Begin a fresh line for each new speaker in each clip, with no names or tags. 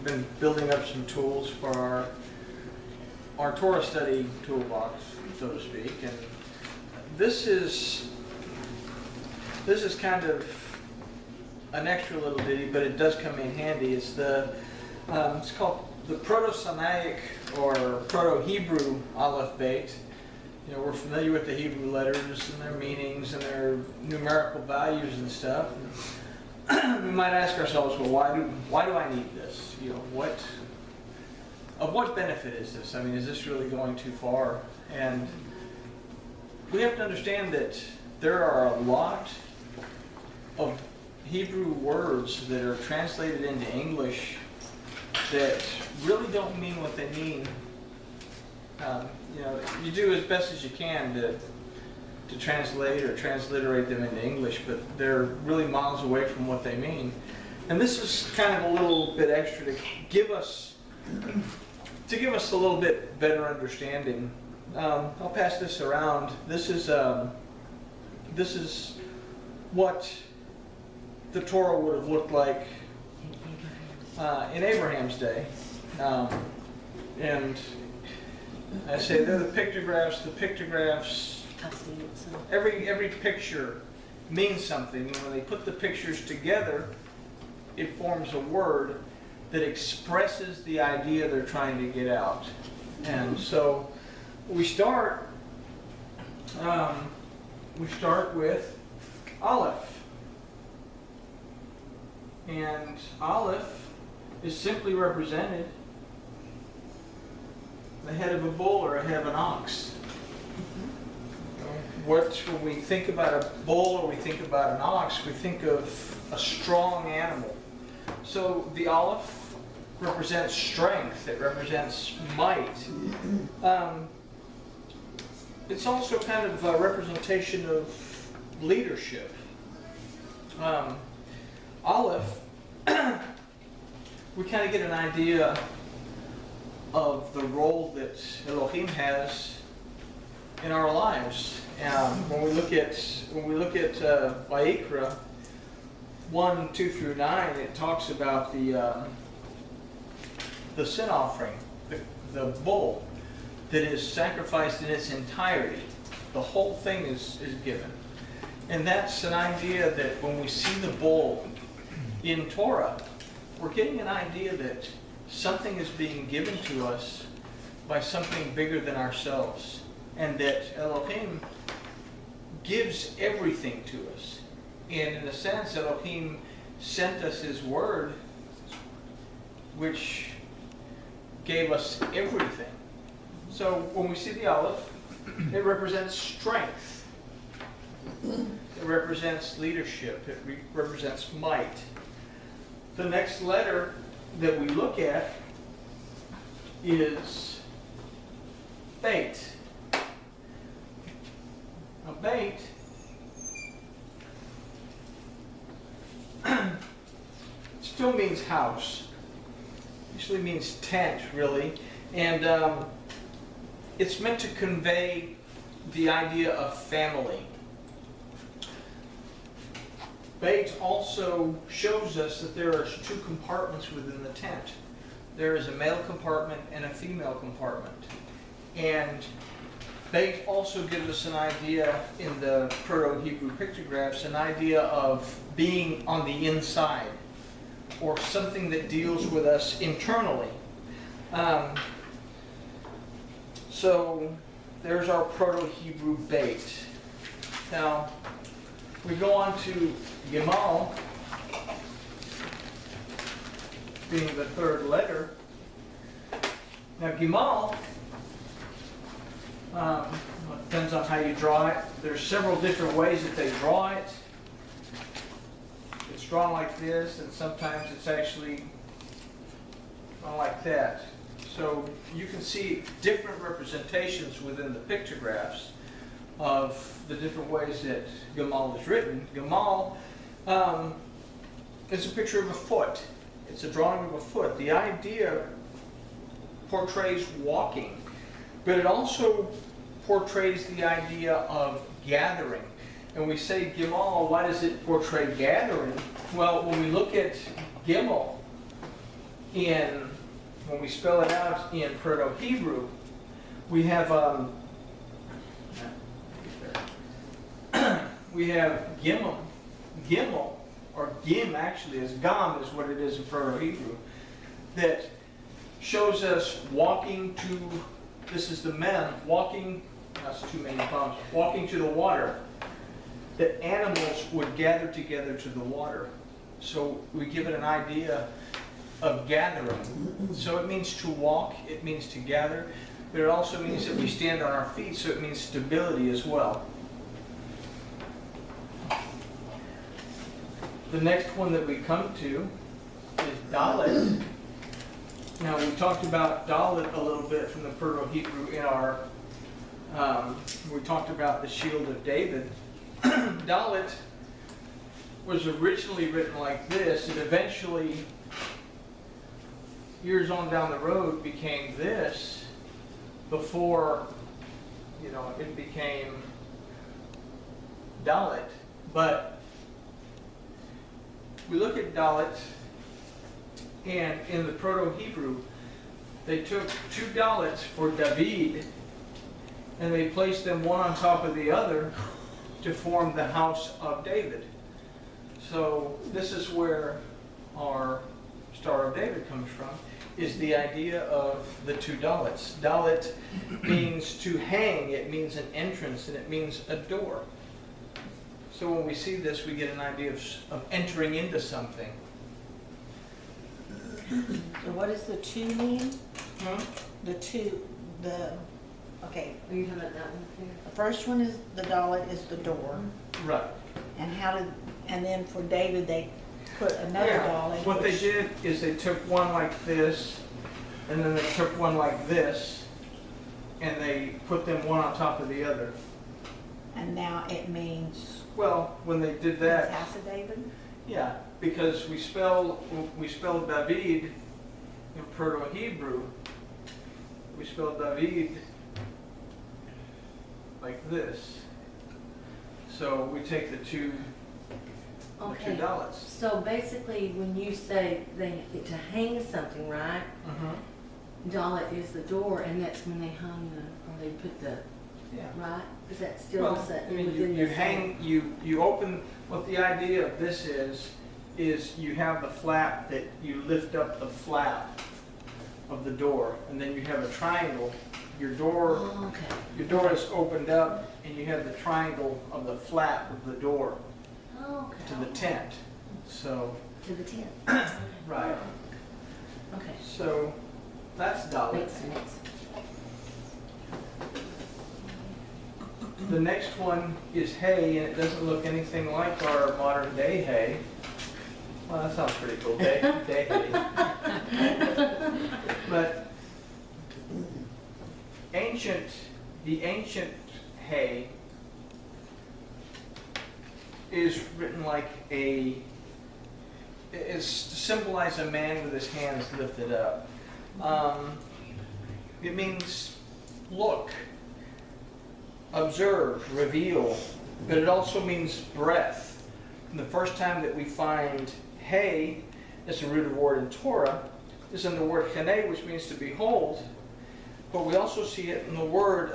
been building up some tools for our Torah study toolbox, so to speak, and this is kind of an extra little ditty, but it does come in handy. It's it's called the Proto-Sinaitic or Proto-Hebrew Aleph Beit. You know, we're familiar with the Hebrew letters and their meanings and their numerical values and stuff. We might ask ourselves, well, why do I need this? You know, what benefit is this? I mean, is this really going too far? And we have to understand that there are a lot of Hebrew words that are translated into English that really don't mean what they mean. You know, you do as best as you can to translate or transliterate them into English, but they're really miles away from what they mean. And this is kind of a little bit extra to give us a little bit better understanding. I'll pass this around. This is what the Torah would have looked like in Abraham's day. And I say they're the pictographs. The pictographs, every picture means something. And when they put the pictures together, it forms a word that expresses the idea they're trying to get out. And so we start with Aleph. And Aleph is simply represented the head of a bull or a head of an ox. When we think about a bull or we think about an ox, we think of a strong animal. So the Aleph represents strength, it represents might. It's also kind of a representation of leadership. Aleph, we kind of get an idea of the role that Elohim has in our lives. When we look at Vayikra 1, 2 through 9, it talks about the sin offering, the bull that is sacrificed in its entirety. The whole thing is given. And that's an idea that when we see the bull in Torah, we're getting an idea that something is being given to us by something bigger than ourselves. And that Elohim gives everything to us. And in a sense, Elohim sent us His Word, which gave us everything. So when we see the Aleph, it represents strength. It represents leadership. It represents might. The next letter that we look at is Beit. Now, Beit still means house. Usually means tent, really. And it's meant to convey the idea of family. Beit also shows us that there are two compartments within the tent. There is a male compartment and a female compartment. And Beit also gives us an idea in the Proto-Hebrew pictographs, an idea of being on the inside, or something that deals with us internally. So there's our Proto-Hebrew Beit. Now, we go on to Gimal, being the third letter. Now, Gimal, depends on how you draw it. There's several different ways that they draw it. It's drawn like this, and sometimes it's actually drawn like that. So you can see different representations within the pictographs of the different ways that Gimal is written. Gimal is a picture of a foot. It's a drawing of a foot. The idea portrays walking, but it also portrays the idea of gathering. And we say Gimal, why does it portray gathering? Well, when we look at Gimel, when we spell it out in Proto-Hebrew, we have we have gimel. Gimel, or gim actually, is gam is what it is in Proto-Hebrew, that shows us walking to, this is the men, walking, that's too many palms, walking to the water, that animals would gather together to the water. So we give it an idea of gathering. So it means to walk, it means to gather, but it also means that we stand on our feet, so it means stability as well. The next one that we come to is Dalet. Now we talked about Dalet a little bit from the Proto-Hebrew in our, we talked about the shield of David. Dalet was originally written like this, and eventually, years on down the road, became this, before, it became Dalet. But we look at Dalet, and in the Proto-Hebrew, they took two Dalets for David, and they placed them one on top of the other to form the house of David. So this is where our Star of David comes from, is the idea of the two Dalets. Dalet means to hang, it means an entrance, and it means a door. So when we see this, we get an idea of entering into something.
So what does the two mean? Okay.
Are you talking about that one here?
The first one is the Dalet is the door.
Right.
And then for David, they put another Dalet.
What they did is they took one like this, and then they took one like this, and they put them one on top of the other.
And now it means
Well, when they did
the
that,
house of David?
yeah, because we spell David in Proto-Hebrew, we spell David like this. So we take the two
Okay.
Dalets.
So basically, when you say to hang something, right? Dalet is the door, and that's when they hung or they put the,
Yeah.
right? Is that still
Well,
the same?
I mean,
within
you
the
hang, you open, what the idea of this is you have the flap that you lift up the flap of the door, and then you have a triangle. Your door,
Oh, okay.
your door is opened up, and you have the triangle of the flap of the door
Oh, okay.
to the tent. So,
To the tent.
right.
Okay.
So that's Dalet.
Makes sense.
The next one is hay, and it doesn't look anything like our modern day hay. Well, that sounds pretty cool, day hay. But the ancient hay is written like it's to symbolize a man with his hands lifted up. It means look, observe, reveal, but it also means breath. And the first time that we find hay, as a root of word in Torah, is in the word chene, which means to behold, but we also see it in the word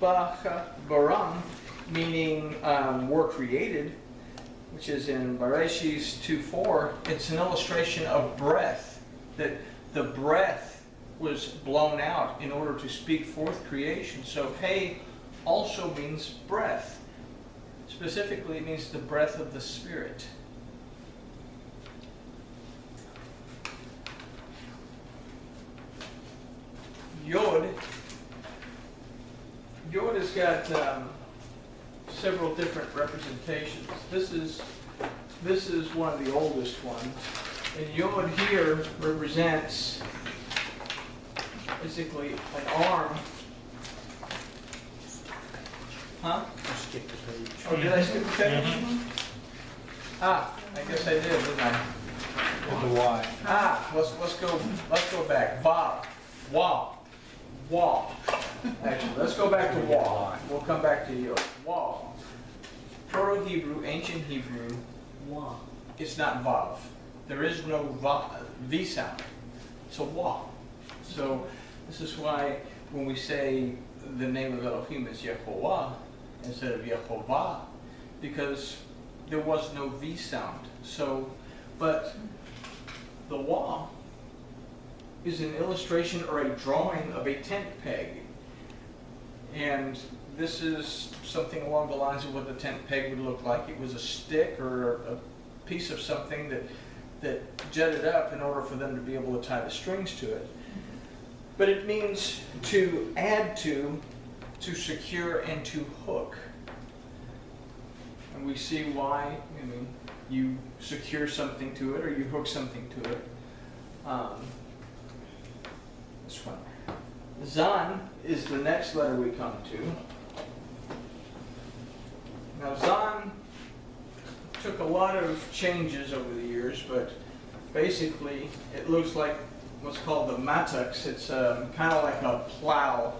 baram, meaning were created, which is in Bereshit 2:4. It's an illustration of breath, that the breath was blown out in order to speak forth creation. So hay also means breath. Specifically, it means the breath of the Spirit. Yod has got several different representations. This is one of the oldest ones. And Yod here represents basically an arm. Huh?
You skipped the page.
Oh, did I skip the page? Ah, I guess I did, didn't I?
With the Y.
Ah, let's go back. Vav, Waw, Waw. Actually, let's go back to Waw. We'll come back to Yod. Waw. Proto-Hebrew, ancient Hebrew.
Wow.
It's not Vav. There is no V sound. It's a Wah. So this is why when we say the name of Elohim is Yehovah instead of Yehovah, because there was no V sound. So, but the Wah is an illustration or a drawing of a tent peg. And this is something along the lines of what the tent peg would look like. It was a stick or a piece of something that jutted up in order for them to be able to tie the strings to it. But it means to add to secure, and to hook. And we see why, I mean, you secure something to it or you hook something to it. This one. Zan is the next letter we come to. Now Zan took a lot of changes over the years, but basically it looks like what's called the matux. It's kind of like a plow.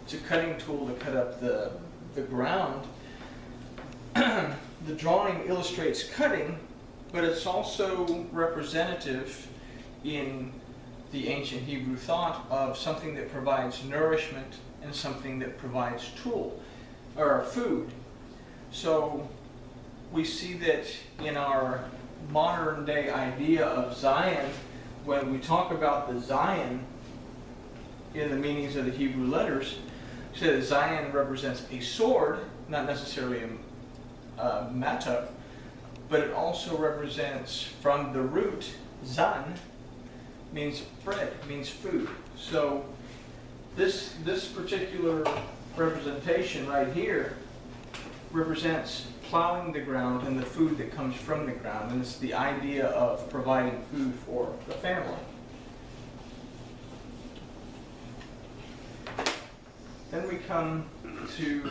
It's a cutting tool to cut up the ground. The drawing illustrates cutting, but it's also representative in the ancient Hebrew thought of something that provides nourishment and something that provides tool or food. So we see that in our modern day idea of Zion, when we talk about the Zion in the meanings of the Hebrew letters, we say that Zion represents a sword, not necessarily a matuk, but it also represents, from the root, zan, means bread, means food. So this particular representation right here represents plowing the ground and the food that comes from the ground, and it's the idea of providing food for the family. Then we come to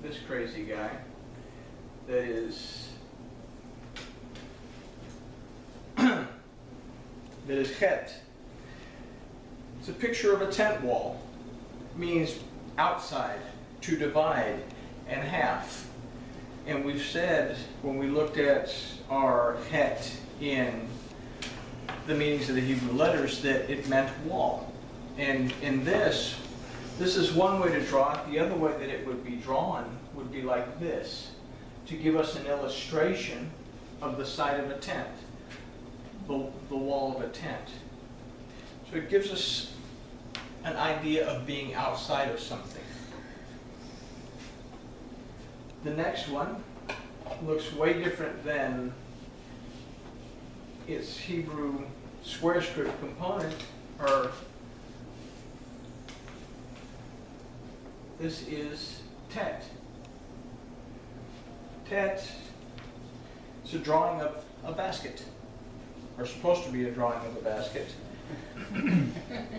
this crazy guy that is chet. It's a picture of a tent wall. It means outside, to divide, and half. And we've said, when we looked at our het in the meanings of the Hebrew letters, that it meant wall. And in this is one way to draw it. The other way that it would be drawn would be like this, to give us an illustration of the side of a tent, the wall of a tent. So it gives us an idea of being outside of something. The next one looks way different than its Hebrew square script component, or this is tet. Tet is a drawing of a basket, or supposed to be a drawing of a basket.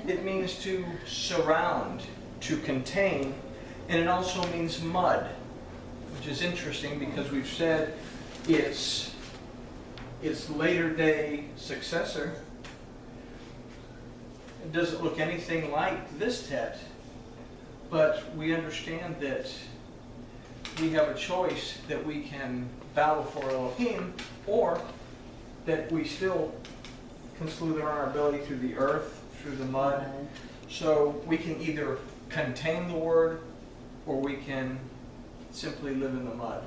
It means to surround, to contain, and it also means mud, which is interesting because we've said its later day successor. It doesn't look anything like this tet, but we understand that we have a choice that we can bow before Elohim, or that we still can slither on our ability through the earth, through the mud. So we can either contain the word, or we can simply live in the mud.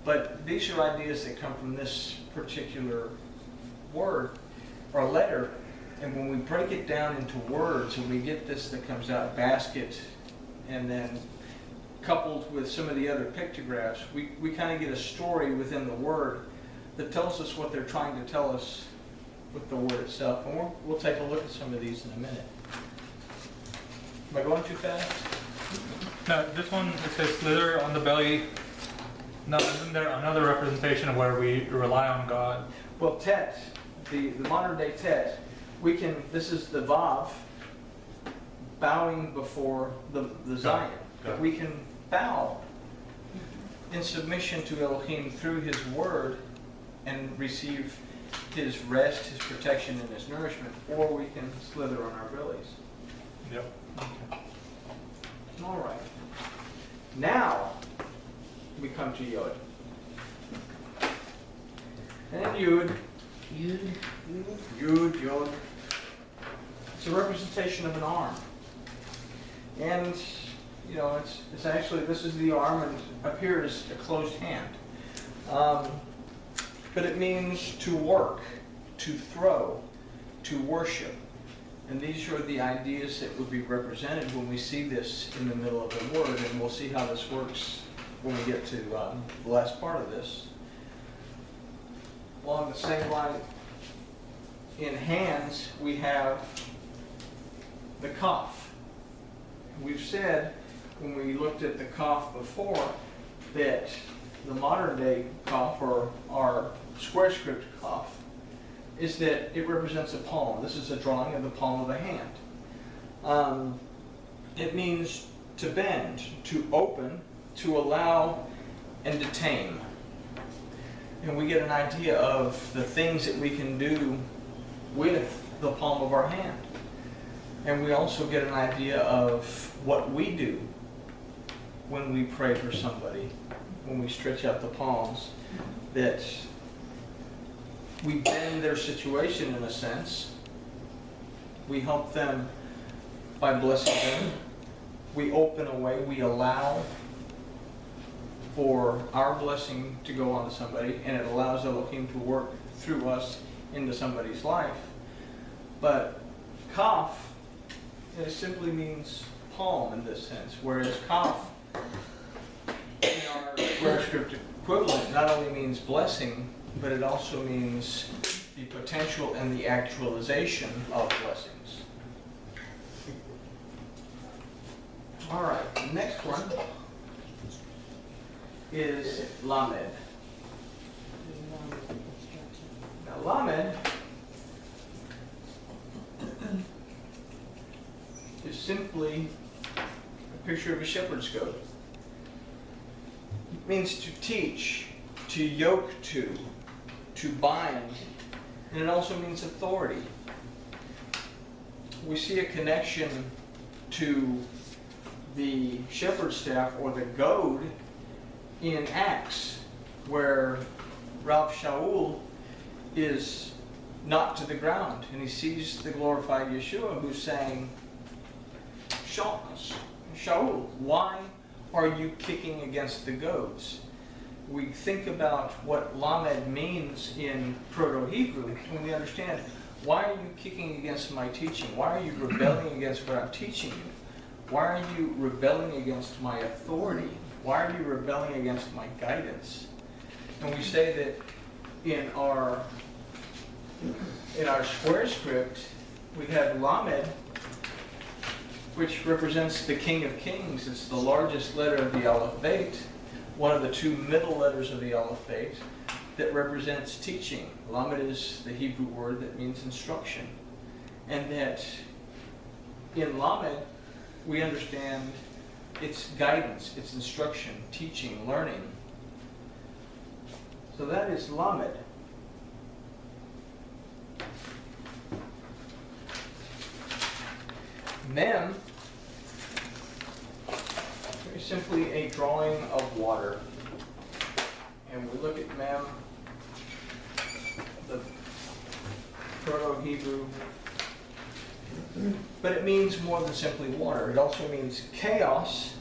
But these are ideas that come from this particular word, or letter, and when we break it down into words, and we get this that comes out, basket, and then coupled with some of the other pictographs, we kind of get a story within the word that tells us what they're trying to tell us with the word itself. And we'll take a look at some of these in a minute. Am I going too fast?
Now, this one, it says slither on the belly. Now, isn't there another representation of where we rely on God?
Well, tet, the modern day tet, this is the vav, bowing before the Zion.
Got it.
We can bow in submission to Elohim through His word and receive His rest, His protection, and His nourishment, or we can slither on our bellies.
Yep.
All right. Now we come to Yod. And Yud.
Yud.
Yud, Yod. It's a representation of an arm. And, you know, it's actually, this is the arm and up here is a closed hand. But it means to work, to throw, to worship. And these are the ideas that would be represented when we see this in the middle of the word, and we'll see how this works when we get to the last part of this. Along the same line, in hands, we have the kaf. We've said, when we looked at the kaf before, that the modern day kaf, or our square script kaf, is that it represents a palm. This is a drawing of the palm of a hand. It means to bend, to open, to allow, and to tame. And we get an idea of the things that we can do with the palm of our hand. And we also get an idea of what we do when we pray for somebody, when we stretch out the palms, that we bend their situation in a sense. We help them by blessing them. We open a way, we allow for our blessing to go on to somebody, and it allows Elohim to work through us into somebody's life. But kaf, it simply means palm in this sense, whereas kaf in our square script equivalent not only means blessing, but it also means the potential and the actualization of blessings. All right, the next one is Lamed. Now, Lamed is simply a picture of a shepherd's goat. It means to teach, to yoke to bind, and it also means authority. We see a connection to the shepherd's staff or the goad in Acts, where Rav Shaul is knocked to the ground and he sees the glorified Yeshua, who's saying, Shaul, why are you kicking against the goads? We think about what Lamed means in Proto-Hebrew, and we understand, why are you kicking against my teaching? Why are you rebelling against what I'm teaching you? Why are you rebelling against my authority? Why are you rebelling against my guidance? And we say that in our square script, we have Lamed, which represents the King of Kings. It's the largest letter of the Aleph Beit, one of the two middle letters of the Aleph Beit, that represents teaching. Lamed is the Hebrew word that means instruction. And that in Lamed, we understand it's guidance, it's instruction, teaching, learning. So that is Lamed. Mem is simply a drawing of water. And we look at Mem, the Proto-Hebrew, but it means more than simply water. It also means chaos,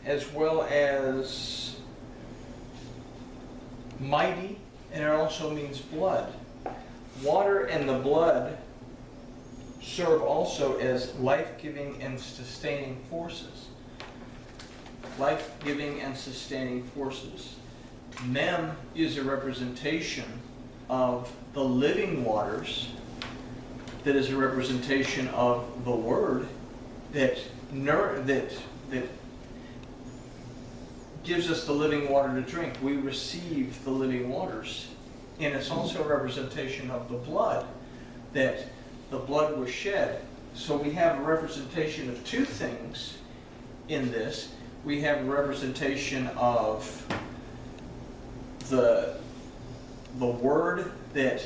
as well as mighty, and it also means blood. Water and the blood serve also as life-giving and sustaining forces. Life-giving and sustaining forces. Mem is a representation of the living waters, that is a representation of the Word that gives us the living water to drink. We receive the living waters. And it's also a representation of the blood, that the blood was shed. So we have a representation of two things in this. We have a representation of the Word that